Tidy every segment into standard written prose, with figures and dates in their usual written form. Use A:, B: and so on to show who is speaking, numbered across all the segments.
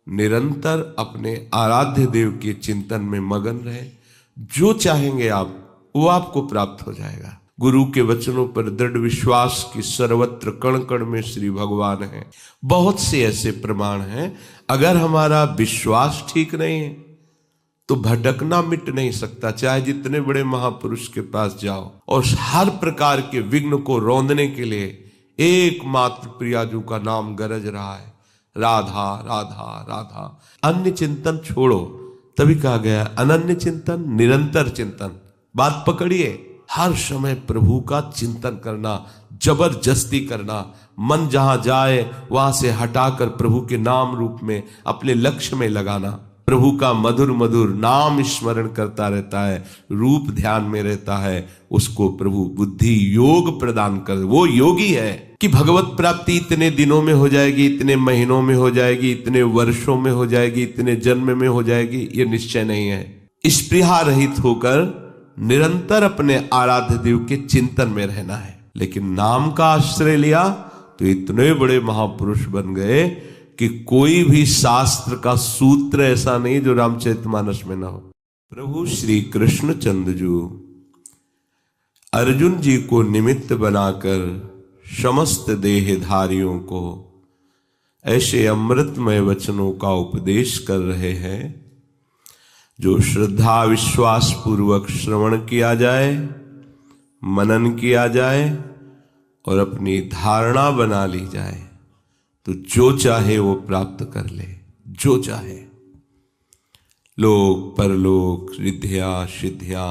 A: निरंतर अपने आराध्य देव के चिंतन में मगन रहे। जो चाहेंगे आप वो आपको प्राप्त हो जाएगा। गुरु के वचनों पर दृढ़ विश्वास की सर्वत्र कण कण में श्री भगवान है। बहुत से ऐसे प्रमाण हैं, अगर हमारा विश्वास ठीक नहीं है तो भटकना मिट नहीं सकता। चाहे जितने बड़े महापुरुष के पास जाओ, और हर प्रकार के विघ्न को रौंदने के लिए एकमात्र प्रियाजू का नाम गरज रहा है, राधा राधा राधा। अन्य चिंतन छोड़ो, तभी कहा गया अनन्य चिंतन निरंतर चिंतन। बात पकड़िए, हर समय प्रभु का चिंतन करना, जबरदस्ती करना, मन जहां जाए वहां से हटाकर प्रभु के नाम रूप में अपने लक्ष्य में लगाना। प्रभु का मधुर मधुर नाम स्मरण करता रहता है, रूप ध्यान में रहता है, उसको प्रभु बुद्धि योग प्रदान कर। वो योगी है कि भगवत प्राप्ति इतने दिनों में हो जाएगी, इतने महीनों में हो जाएगी, इतने वर्षों में हो जाएगी, इतने जन्म में हो जाएगी, ये निश्चय नहीं है। स्पृहा रहित होकर निरंतर अपने आराध्य देव के चिंतन में रहना है। लेकिन नाम का आश्रय लिया तो इतने बड़े महापुरुष बन गए कि कोई भी शास्त्र का सूत्र ऐसा नहीं जो रामचरितमानस में ना हो। प्रभु श्री कृष्णचंद्र अर्जुन जी को निमित्त बनाकर समस्त देहधारियों को ऐसे अमृतमय वचनों का उपदेश कर रहे हैं जो श्रद्धा विश्वास पूर्वक श्रवण किया जाए, मनन किया जाए और अपनी धारणा बना ली जाए तो जो चाहे वो प्राप्त कर ले। जो चाहे, लोक परलोक, रिद्धिया सिद्धिया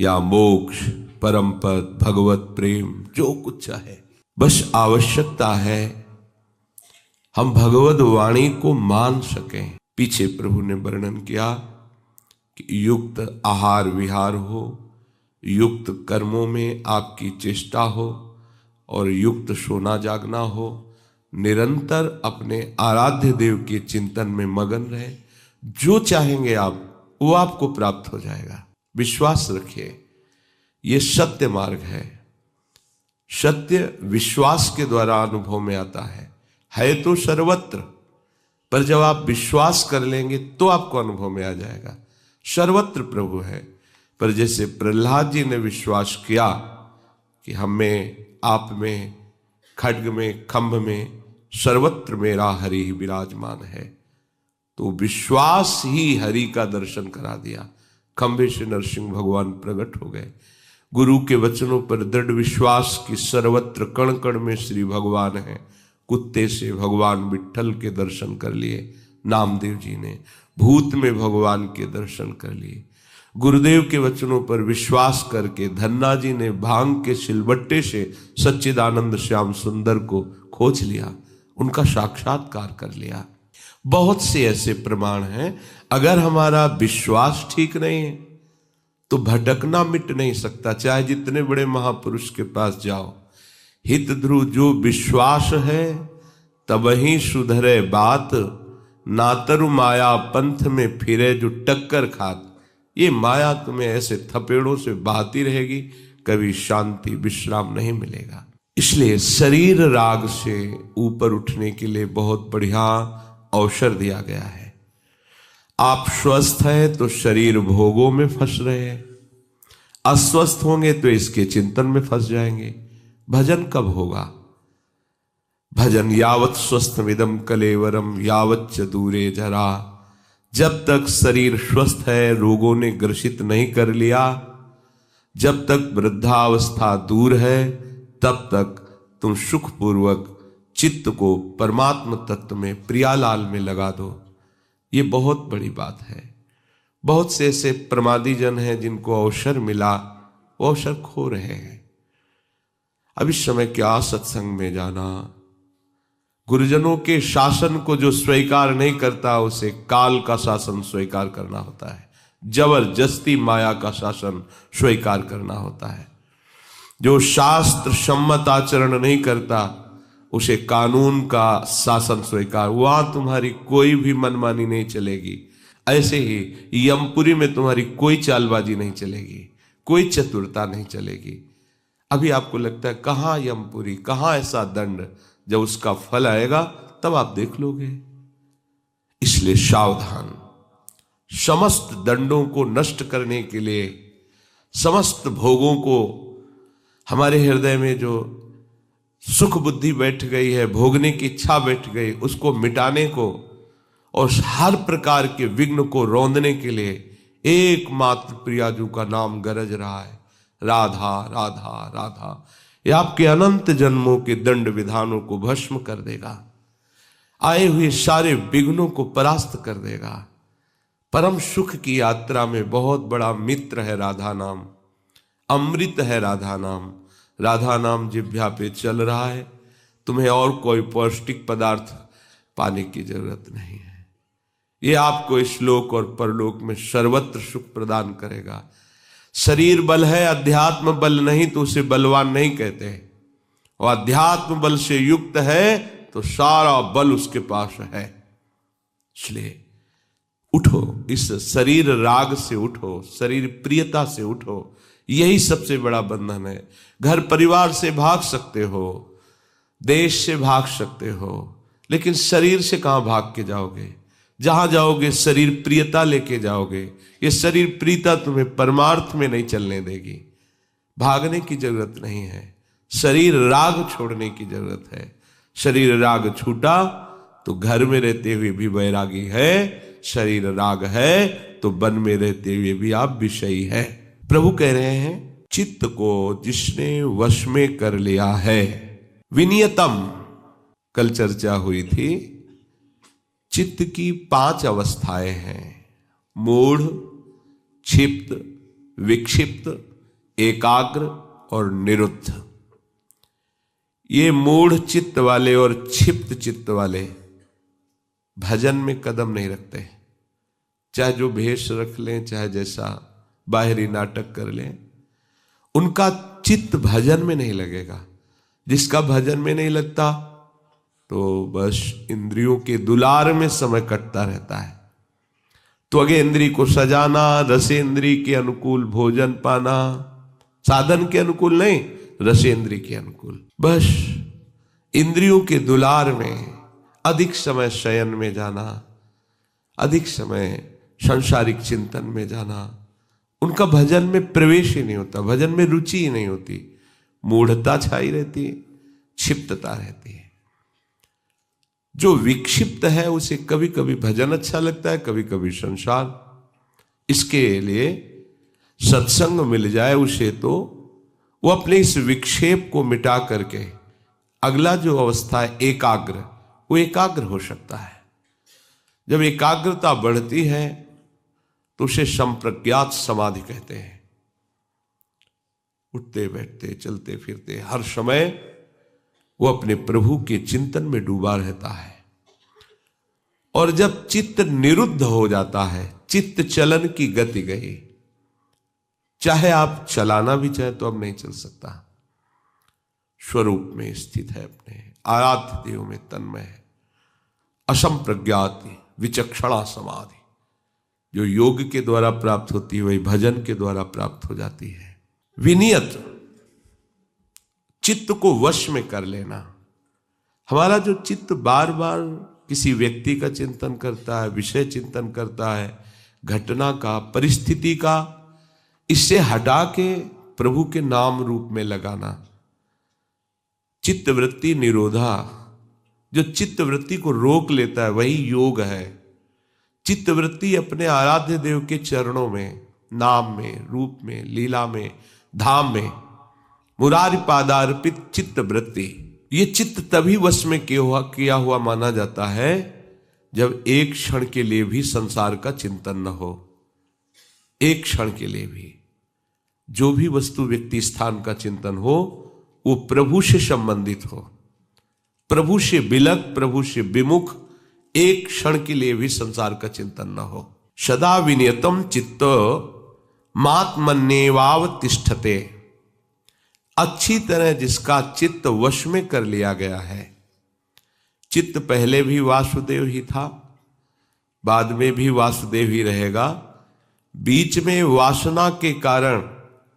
A: या मोक्ष, परम पद, भगवत प्रेम, जो कुछ चाहे। बस आवश्यकता है हम भगवत वाणी को मान सकें। पीछे प्रभु ने वर्णन किया कि युक्त आहार विहार हो, युक्त कर्मों में आपकी चेष्टा हो और युक्त सोना जागना हो। निरंतर अपने आराध्य देव के चिंतन में मगन रहे। जो चाहेंगे आप वो आपको प्राप्त हो जाएगा। विश्वास रखिए, ये सत्य मार्ग है। सत्य विश्वास के द्वारा अनुभव में आता है तो सर्वत्र, पर जब आप विश्वास कर लेंगे तो आपको अनुभव में आ जाएगा। सर्वत्र प्रभु है, पर जैसे प्रहलाद जी ने विश्वास किया कि हम में, आप में, खड्ग में, खंभ में, सर्वत्र मेरा हरि ही विराजमान है, तो विश्वास ही हरि का दर्शन करा दिया। खंभे से नरसिंह भगवान प्रकट हो गए। गुरु के वचनों पर दृढ़ विश्वास की सर्वत्र कण कण में श्री भगवान है। कुत्ते से भगवान विट्ठल के दर्शन कर लिए नामदेव जी ने, भूत में भगवान के दर्शन कर लिए। गुरुदेव के वचनों पर विश्वास करके धन्ना जी ने भांग के सिलबट्टे से सच्चिदानंद श्याम सुंदर को खोज लिया, उनका साक्षात्कार कर लिया। बहुत से ऐसे प्रमाण हैं, अगर हमारा विश्वास ठीक नहीं है तो भटकना मिट नहीं सकता। चाहे जितने बड़े महापुरुष के पास जाओ, हित ध्रुव जो विश्वास है तब ही सुधरे बात, नातरु माया पंथ में फिरे जो टक्कर खात। ये माया तुम्हें ऐसे थपेड़ों से बहाती रहेगी, कभी शांति विश्राम नहीं मिलेगा। इसलिए शरीर राग से ऊपर उठने के लिए बहुत बढ़िया अवसर दिया गया है। आप स्वस्थ हैं तो शरीर भोगों में फंस रहे हैं, अस्वस्थ होंगे तो इसके चिंतन में फंस जाएंगे। भजन कब होगा? भजन यावत स्वस्थ विदम कलेवरम यावत च दूरे जरा। जब तक शरीर स्वस्थ है, रोगों ने ग्रसित नहीं कर लिया, जब तक वृद्धावस्था दूर है, तब तक तुम सुखपूर्वक चित्त को परमात्म तत्व में, प्रियालाल में लगा दो। ये बहुत बड़ी बात है। बहुत से ऐसे प्रमादी जन हैं जिनको अवसर मिला, वो अवसर खो रहे हैं। अब इस समय क्या सत्संग में जाना, गुरुजनों के शासन को जो स्वीकार नहीं करता उसे काल का शासन स्वीकार करना होता है, जबरदस्ती माया का शासन स्वीकार करना होता है। जो शास्त्र सम्मत आचरण नहीं करता उसे कानून का शासन स्वीकार, वहां तुम्हारी कोई भी मनमानी नहीं चलेगी। ऐसे ही यमपुरी में तुम्हारी कोई चालबाजी नहीं चलेगी, कोई चतुरता नहीं चलेगी। अभी आपको लगता है कहां यमपुरी, कहां ऐसा दंड, जब उसका फल आएगा तब आप देख लोगे। इसलिए सावधान। समस्त दंडों को नष्ट करने के लिए, समस्त भोगों को, हमारे हृदय में जो सुख बुद्धि बैठ गई है, भोगने की इच्छा बैठ गई, उसको मिटाने को और हर प्रकार के विघ्न को रौंदने के लिए एकमात्र प्रियाजू का नाम गरज रहा है, राधा राधा राधा। ये आपके अनंत जन्मों के दंड विधानों को भस्म कर देगा, आए हुए सारे विघ्नों को परास्त कर देगा। परम सुख की यात्रा में बहुत बड़ा मित्र है राधा नाम, अमृत है राधा नाम। राधा नाम जिह्वा पे चल रहा है, तुम्हें और कोई पौष्टिक पदार्थ पाने की जरूरत नहीं है। ये आपको इस लोक और परलोक में सर्वत्र सुख प्रदान करेगा। शरीर बल है, अध्यात्म बल नहीं तो उसे बलवान नहीं कहते, और अध्यात्म बल से युक्त है तो सारा बल उसके पास है। इसलिए उठो, इस शरीर राग से उठो, शरीर प्रियता से उठो। यही सबसे बड़ा बंधन है। घर परिवार से भाग सकते हो, देश से भाग सकते हो, लेकिन शरीर से कहां भाग के जाओगे? जहां जाओगे शरीर प्रियता लेके जाओगे। ये शरीर प्रियता तुम्हें परमार्थ में नहीं चलने देगी। भागने की जरूरत नहीं है, शरीर राग छोड़ने की जरूरत है। शरीर राग छूटा तो घर में रहते हुए भी वैरागी है, शरीर राग है तो वन में रहते हुए भी आप विषयी है। प्रभु कह रहे हैं, चित्त को जिसने वश में कर लिया है, विनियतम। कल चर्चा हुई थी, चित्त की 5 अवस्थाएं हैं, मूढ़, क्षिप्त, विक्षिप्त, एकाग्र और निरुद्ध। ये मूढ़ चित्त वाले और क्षिप्त चित्त वाले भजन में कदम नहीं रखते। चाहे जो भेष रख लें, चाहे जैसा बाहरी नाटक कर लें, उनका चित्त भजन में नहीं लगेगा। जिसका भजन में नहीं लगता तो बस इंद्रियों के दुलार में समय कटता रहता है। तो अगे इंद्री को सजाना, रसेंद्री के अनुकूल भोजन पाना, साधन के अनुकूल नहीं, रसेंद्री के अनुकूल। बस इंद्रियों के दुलार में अधिक समय शयन में जाना, अधिक समय सांसारिक चिंतन में जाना, उनका भजन में प्रवेश ही नहीं होता, भजन में रुचि ही नहीं होती। मूढ़ता छाई रहती है, क्षिप्तता रहती है। जो विक्षिप्त है उसे कभी कभी भजन अच्छा लगता है, कभी कभी संसार। इसके लिए सत्संग मिल जाए उसे तो वो अपने इस विक्षेप को मिटा करके अगला जो अवस्था है एकाग्र, वो एकाग्र हो सकता है। जब एकाग्रता बढ़ती है तो उसे संप्रज्ञात समाधि कहते हैं। उठते बैठते चलते फिरते हर समय वो अपने प्रभु के चिंतन में डूबा रहता है। और जब चित्त निरुद्ध हो जाता है, चित्त चलन की गति गई, चाहे आप चलाना भी चाहे तो अब नहीं चल सकता। स्वरूप में स्थित है, अपने आराध्य देव में तन्मय है। असंप्रज्ञात विचक्षणा समाधि जो योग के द्वारा प्राप्त होती है, वही भजन के द्वारा प्राप्त हो जाती है। विनियत, चित्त को वश में कर लेना। हमारा जो चित्त बार बार किसी व्यक्ति का चिंतन करता है, विषय चिंतन करता है, घटना का, परिस्थिति का, इससे हटा के प्रभु के नाम रूप में लगाना। चित्त वृत्ति निरोधा, जो चित्त वृत्ति को रोक लेता है वही योग है। चित्त वृत्ति अपने आराध्य देव के चरणों में, नाम में, रूप में, लीला में, धाम में, मुरारी पादार्पित चित्त वृत्ति। ये चित्त तभी वश में किया हुआ माना जाता है जब एक क्षण के लिए भी संसार का चिंतन न हो। एक क्षण के लिए भी जो भी वस्तु, व्यक्ति, स्थान का चिंतन हो वो प्रभु से संबंधित हो, प्रभु से विलग, प्रभु से विमुख, एक क्षण के लिए भी संसार का चिंतन न हो। सदा विनियतम चित्त मात्मन्येवावतिष्ठते, अच्छी तरह जिसका चित्त वश में कर लिया गया है। चित्त पहले भी वासुदेव ही था, बाद में भी वासुदेव ही रहेगा। बीच में वासना के कारण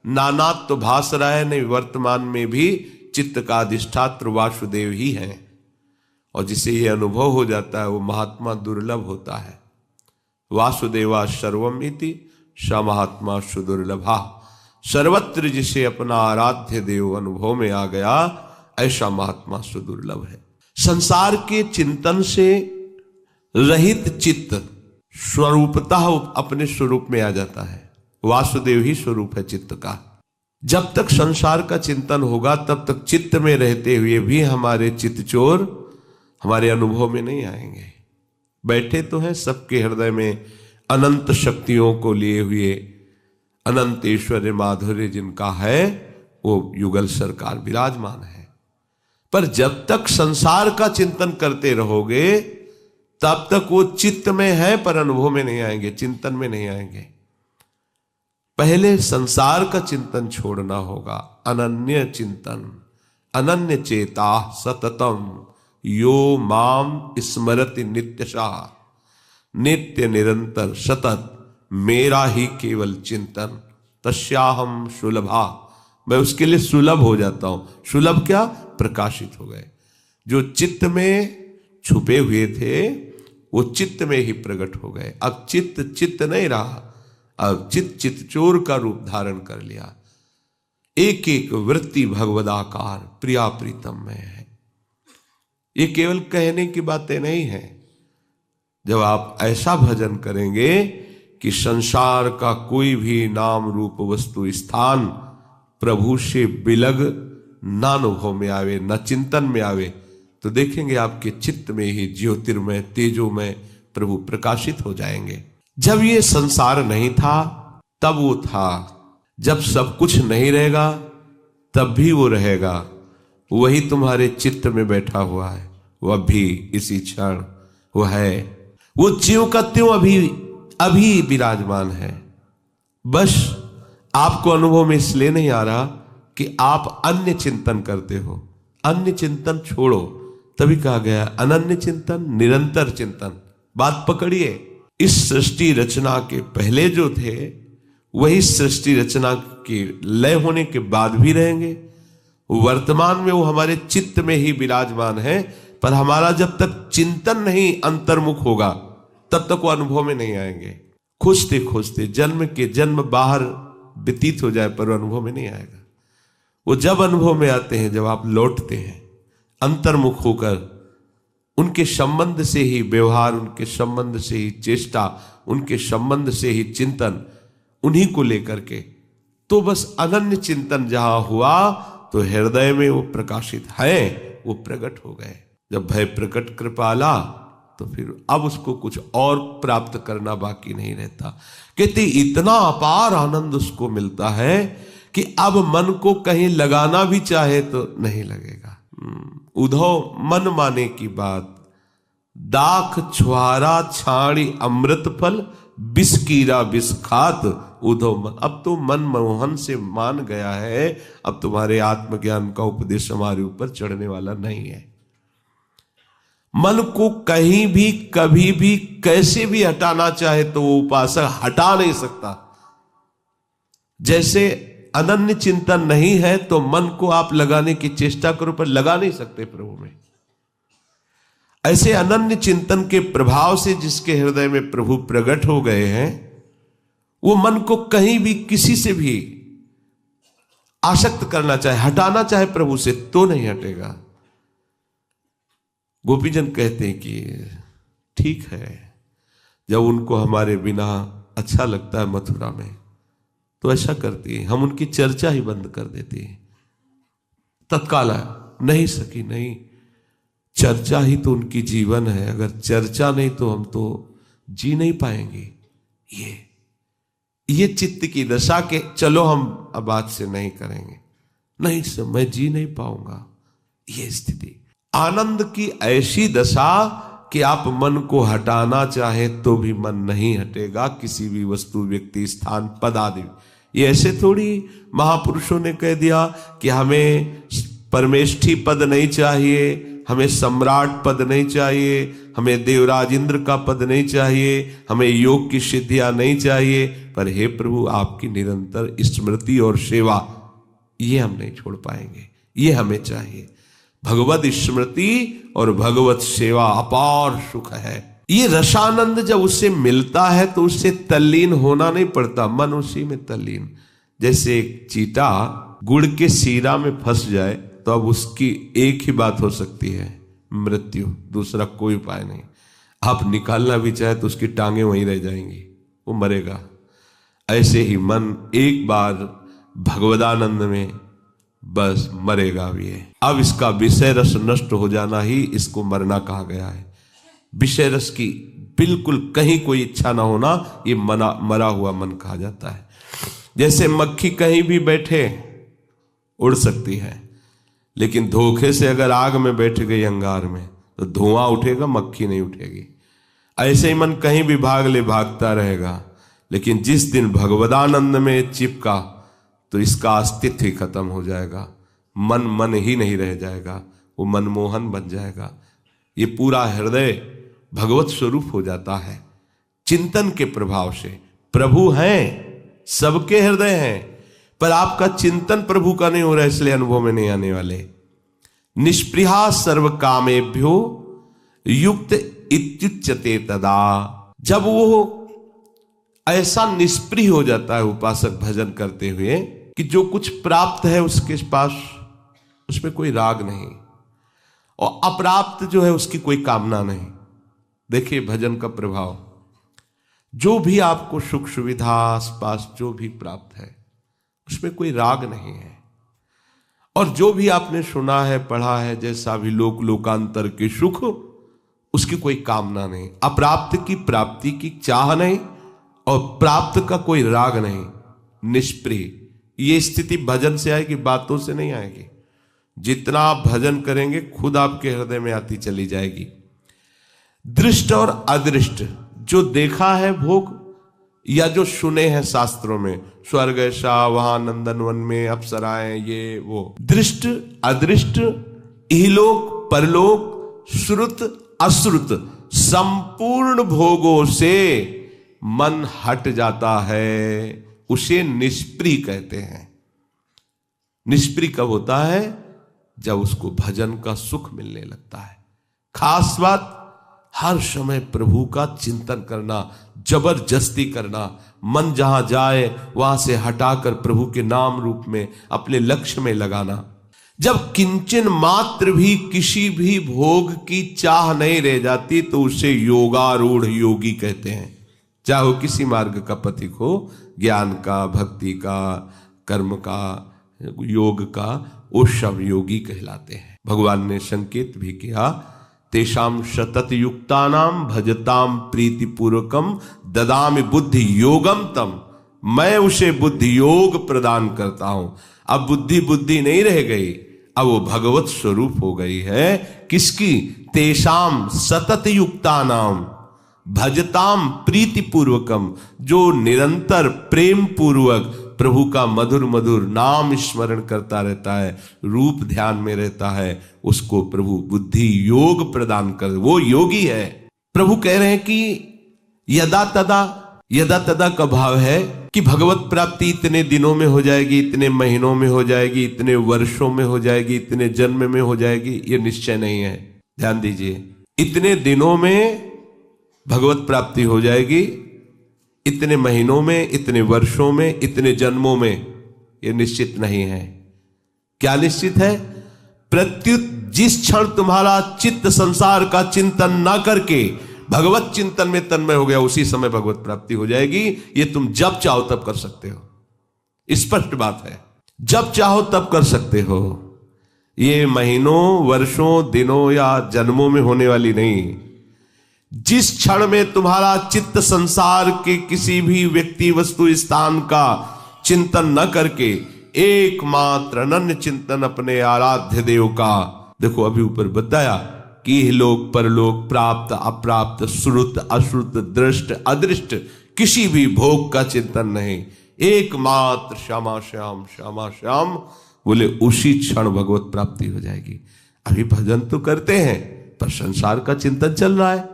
A: नानात्व तो भास रहा है, नहीं, वर्तमान में भी चित्त का अधिष्ठात्र वासुदेव ही है। और जिसे ये अनुभव हो जाता है वो महात्मा दुर्लभ होता है। वासुदेवा सर्वम इति स महात्मा सुदुर्लभा। सर्वत्र जिसे अपना आराध्य देव अनुभव में आ गया, ऐसा महात्मा सुदुर्लभ है। संसार के चिंतन से रहित चित्त स्वरूपतः अपने स्वरूप में आ जाता है। वासुदेव ही स्वरूप है चित्त का। जब तक संसार का चिंतन होगा तब तक चित्त में रहते हुए भी हमारे चित्तचोर हमारे अनुभव में नहीं आएंगे। बैठे तो हैं सबके हृदय में अनंत शक्तियों को लिए हुए अनंत ऐश्वर्य माधुर्य जिनका है, वो युगल सरकार विराजमान है। पर जब तक संसार का चिंतन करते रहोगे तब तक वो चित्त में है पर अनुभव में नहीं आएंगे, चिंतन में नहीं आएंगे। पहले संसार का चिंतन छोड़ना होगा। अनन्य चिंतन, अनन्य चेता सततम यो माम स्मरति नित्यशः। नित्य निरंतर सतत मेरा ही केवल चिंतन, तस्याहम सुलभा। मैं उसके लिए सुलभ हो जाता हूं। सुलभ क्या? प्रकाशित हो गए। जो चित्त में छुपे हुए थे वो चित्त में ही प्रकट हो गए। अब चित्त चित्त नहीं रहा, अब चित्त चोर का रूप धारण कर लिया। एक एक वृत्ति भगवदाकार प्रिया प्रीतम में है। ये केवल कहने की बातें नहीं है। जब आप ऐसा भजन करेंगे कि संसार का कोई भी नाम रूप वस्तु स्थान प्रभु से बिलग न अनुभव में आवे, न चिंतन में आवे, तो देखेंगे आपके चित्त में ही ज्योतिर्मय तेजोमय प्रभु प्रकाशित हो जाएंगे। जब ये संसार नहीं था तब वो था, जब सब कुछ नहीं रहेगा तब भी वो रहेगा। वही तुम्हारे चित्त में बैठा हुआ है, वह भी इसी क्षण वो है। वो ज्यों का त्यों अभी विराजमान है। बस आपको अनुभव में इसलिए नहीं आ रहा कि आप अन्य चिंतन करते हो। अन्य चिंतन छोड़ो, तभी कहा गया अनन्य चिंतन निरंतर चिंतन। बात पकड़िए। इस सृष्टि रचना के पहले जो थे वही सृष्टि रचना के लय होने के बाद भी रहेंगे। वर्तमान में वो हमारे चित्त में ही विराजमान है, पर हमारा जब तक चिंतन नहीं अंतर्मुख होगा तब तक वो अनुभव में नहीं आएंगे। खोजते खोजते जन्म के जन्म बाहर व्यतीत हो जाए पर अनुभव में नहीं आएगा। वो जब अनुभव में आते हैं जब आप लौटते हैं अंतर्मुख होकर, उनके संबंध से ही व्यवहार, उनके संबंध से ही चेष्टा, उनके संबंध से ही चिंतन, उन्हीं को लेकर के। तो बस अनन्य चिंतन जहां हुआ तो हृदय में वो प्रकाशित है, वो प्रकट हो गए। जब भय प्रकट कृपाला तो फिर अब उसको कुछ और प्राप्त करना बाकी नहीं रहता। कहते इतना अपार आनंद उसको मिलता है कि अब मन को कहीं लगाना भी चाहे तो नहीं लगेगा। उधो मन माने की बात, दाख छुहारा छाणी अमृत फल, बिस्कीरा बिस्खात उधो मन। अब तो मन मोहन से मान गया है, अब तुम्हारे आत्मज्ञान का उपदेश हमारे ऊपर चढ़ने वाला नहीं है। मन को कहीं भी कभी भी कैसे भी हटाना चाहे तो वो उपासक हटा नहीं सकता। जैसे अनन्य चिंतन नहीं है तो मन को आप लगाने की चेष्टा करो पर लगा नहीं सकते प्रभु में। ऐसे अनन्य चिंतन के प्रभाव से जिसके हृदय में प्रभु प्रकट हो गए हैं, वो मन को कहीं भी किसी से भी आसक्त करना चाहे, हटाना चाहे प्रभु से तो नहीं हटेगा। गोपीजन कहते हैं कि ठीक है, जब उनको हमारे बिना अच्छा लगता है मथुरा में तो ऐसा करती है, हम उनकी चर्चा ही बंद कर देते हैं। तत्काल नहीं सकी, नहीं, चर्चा ही तो उनकी जीवन है। अगर चर्चा नहीं तो हम तो जी नहीं पाएंगे। ये चित्त की दशा के चलो हम अब आज से नहीं करेंगे, नहीं सर मैं जी नहीं पाऊंगा, ये स्थिति। आनंद की ऐसी दशा कि आप मन को हटाना चाहे तो भी मन नहीं हटेगा, किसी भी वस्तु व्यक्ति स्थान पद आदि। ये ऐसे थोड़ी महापुरुषों ने कह दिया कि हमें परमेष्ठी पद नहीं चाहिए, हमें सम्राट पद नहीं चाहिए, हमें देवराज इंद्र का पद नहीं चाहिए, हमें योग की सिद्धियां नहीं चाहिए, पर हे प्रभु आपकी निरंतर स्मृति और सेवा ये हम नहीं छोड़ पाएंगे, ये हमें चाहिए। भगवत स्मृति और भगवत सेवा अपार सुख है। ये रसानंद जब उससे मिलता है तो उससे तल्लीन होना नहीं पड़ता, मन उसी में तल्लीन। जैसे एक चींटा गुड़ के सीरा में फंस जाए तो अब उसकी एक ही बात हो सकती है, मृत्यु, दूसरा कोई उपाय नहीं। आप निकालना भी चाहे तो उसकी टांगे वहीं रह जाएंगी, वो मरेगा। ऐसे ही मन एक बार भगवदानंद में बस मरेगा भी है। अब इसका विषय रस नष्ट हो जाना ही इसको मरना कहा गया है। विषय रस की बिल्कुल कहीं कोई इच्छा ना होना, ये मरा हुआ मन कहा जाता है। जैसे मक्खी कहीं भी बैठे उड़ सकती है, लेकिन धोखे से अगर आग में बैठ गई अंगार में तो धुआं उठेगा, मक्खी नहीं उठेगी। ऐसे ही मन कहीं भी भाग ले भागता रहेगा, लेकिन जिस दिन भगवदानंद में चिपका तो इसका अस्तित्व ही खत्म हो जाएगा। मन मन ही नहीं रह जाएगा, वो मनमोहन बन जाएगा। ये पूरा हृदय भगवत स्वरूप हो जाता है चिंतन के प्रभाव से। प्रभु हैं, सबके हृदय हैं, पर आपका चिंतन प्रभु का नहीं हो रहा, इसलिए अनुभव में नहीं आने वाले। निष्पृहा सर्व कामेभ्यो युक्त इत्युच्यते तदा। जब वो ऐसा निष्प्रिय हो जाता है उपासक भजन करते हुए कि जो कुछ प्राप्त है उसके पास उसमें कोई राग नहीं, और अप्राप्त जो है उसकी कोई कामना नहीं। देखिए भजन का प्रभाव, जो भी आपको सुख सुविधा आसपास जो भी प्राप्त है उसमें कोई राग नहीं है, और जो भी आपने सुना है पढ़ा है जैसा भी लोकांतर के सुख, उसकी कोई कामना नहीं। अप्राप्त की प्राप्ति की चाह नहीं और प्राप्त का कोई राग नहीं, निष्प्रिय। ये स्थिति भजन से आएगी, बातों से नहीं आएगी। जितना आप भजन करेंगे खुद आपके हृदय में आती चली जाएगी। दृष्ट और अदृष्ट, जो देखा है भोग या जो सुने हैं शास्त्रों में, स्वर्ग ऐसा, वहां नंदनवन में अप्सराएं, ये वो, दृष्ट अदृष्ट, इहलोक परलोक, श्रुत अश्रुत, संपूर्ण भोगों से मन हट जाता है, उसे निष्प्रिय कहते हैं। निष्प्रिय कब होता है? जब उसको भजन का सुख मिलने लगता है। खास बात, हर समय प्रभु का चिंतन करना, जबरदस्ती करना, मन जहां जाए वहां से हटाकर प्रभु के नाम रूप में अपने लक्ष्य में लगाना। जब किंचन मात्र भी किसी भी भोग की चाह नहीं रह जाती तो उसे योगारूढ़ योगी कहते हैं। चाहे वो किसी मार्ग का पथिक हो, ज्ञान का, भक्ति का, कर्म का, योग का, वो सब योगी कहलाते हैं। भगवान ने संकेत भी किया, तेषाम सतत युक्तानाम भजताम प्रीति पूर्वकम ददामि बुद्धि योगम तम। मैं उसे बुद्धि योग प्रदान करता हूं। अब बुद्धि नहीं रह गई, अब वो भगवत स्वरूप हो गई है। किसकी? तेषाम सतत युक्तानाम भजताम प्रीति पूर्वकम, जो निरंतर प्रेम पूर्वक प्रभु का मधुर मधुर नाम स्मरण करता रहता है, रूप ध्यान में रहता है, उसको प्रभु बुद्धि योग प्रदान कर, वो योगी है। प्रभु कह रहे हैं कि यदा तदा का भाव है कि भगवत प्राप्ति इतने दिनों में हो जाएगी, इतने महीनों में हो जाएगी, इतने वर्षों में हो जाएगी, इतने जन्म में हो जाएगी, ये निश्चय नहीं है। ध्यान दीजिए, इतने दिनों में भगवत प्राप्ति हो जाएगी, इतने महीनों में, इतने वर्षों में, इतने जन्मों में, यह निश्चित नहीं है। क्या निश्चित है? प्रत्युत जिस क्षण तुम्हारा चित्त संसार का चिंतन ना करके भगवत चिंतन में तन्मय हो गया, उसी समय भगवत प्राप्ति हो जाएगी। ये तुम जब चाहो तब कर सकते हो, स्पष्ट बात है। जब चाहो तब कर सकते हो। ये महीनों, वर्षों, दिनों या जन्मों में होने वाली नहीं। जिस क्षण में तुम्हारा चित्त संसार के किसी भी व्यक्ति, वस्तु, स्थान का चिंतन न करके एकमात्र अनन्य चिंतन अपने आराध्य देव का, देखो अभी ऊपर बताया कि लोक परलोक, प्राप्त अप्राप्त, श्रुत अश्रुत, दृष्ट अदृष्ट, किसी भी भोग का चिंतन नहीं, एकमात्र श्यामा श्याम श्यामा श्याम, बोले उसी क्षण भगवत प्राप्ति हो जाएगी। अभी भजन तो करते हैं पर संसार का चिंतन चल रहा है,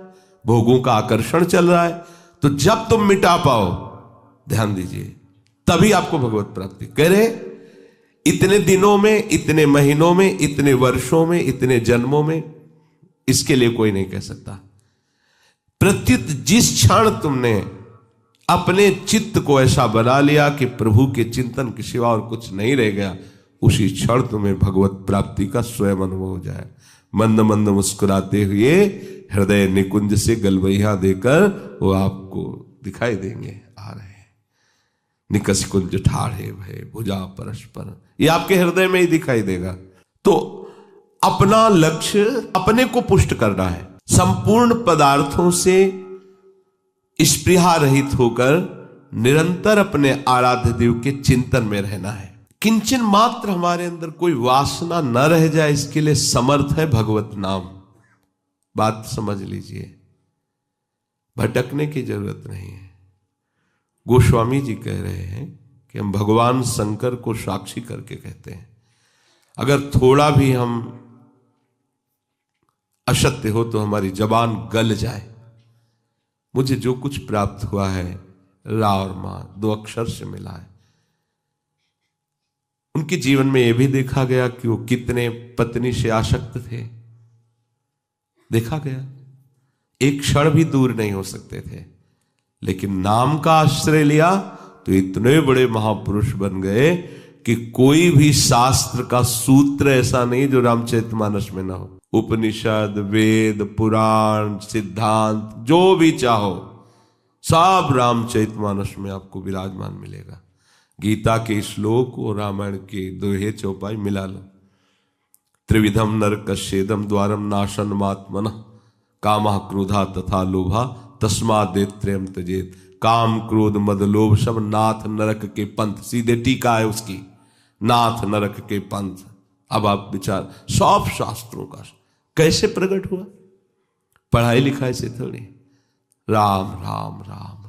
A: भोगों का आकर्षण चल रहा है। तो जब तुम मिटा पाओ, ध्यान दीजिए, तभी आपको भगवत प्राप्ति। कह रहे इतने दिनों में, इतने महीनों में, इतने वर्षों में, इतने जन्मों में, इसके लिए कोई नहीं कह सकता। प्रत्युत जिस क्षण तुमने अपने चित्त को ऐसा बना लिया कि प्रभु के चिंतन के सिवा और कुछ नहीं रह गया, उसी क्षण तुम्हें भगवत प्राप्ति का स्वयं अनुभव हो जाए। मंद मंद मुस्कुराते हुए हृदय निकुंज से गलवैया देकर वो आपको दिखाई देंगे, आ रहे हैं। निकस कुंज ठाढ़े भय भुजा परस्पर, ये आपके हृदय में ही दिखाई देगा। तो अपना लक्ष्य अपने को पुष्ट करना है, संपूर्ण पदार्थों से स्पृहा रहित होकर निरंतर अपने आराध्य देव के चिंतन में रहना है। किंचन मात्र हमारे अंदर कोई वासना न रह जाए, इसके लिए समर्थ है भगवत नाम। बात समझ लीजिए, भटकने की जरूरत नहीं है। गोस्वामी जी कह रहे हैं कि हम भगवान शंकर को साक्षी करके कहते हैं, अगर थोड़ा भी हम असत्य हो तो हमारी जबान गल जाए। मुझे जो कुछ प्राप्त हुआ है रा और मां 2 अक्षर से मिला है। उनके जीवन में यह भी देखा गया कि वो कितने पत्नी से आसक्त थे, देखा गया, एक क्षण भी दूर नहीं हो सकते थे, लेकिन नाम का आश्रय लिया तो इतने बड़े महापुरुष बन गए कि कोई भी शास्त्र का सूत्र ऐसा नहीं जो रामचरितमानस में ना हो। उपनिषद, वेद, पुराण, सिद्धांत जो भी चाहो सब रामचरितमानस में आपको विराजमान मिलेगा। गीता के श्लोक और रामायण के दोहे चौपाई मिला लो। त्रिविधम नरकस्येदम द्वारम नाशनमात्मन कामः क्रोधा तथा लोभा तस्मादेत्रयम् त्यजेत। काम क्रोध मद लोभ सब नाथ नरक के पंथ। सीधे टीका है उसकी, नाथ नरक के पंथ। अब आप विचार, सब शास्त्रों का कैसे प्रकट हुआ? पढ़ाई लिखाई से थोड़ी। राम राम राम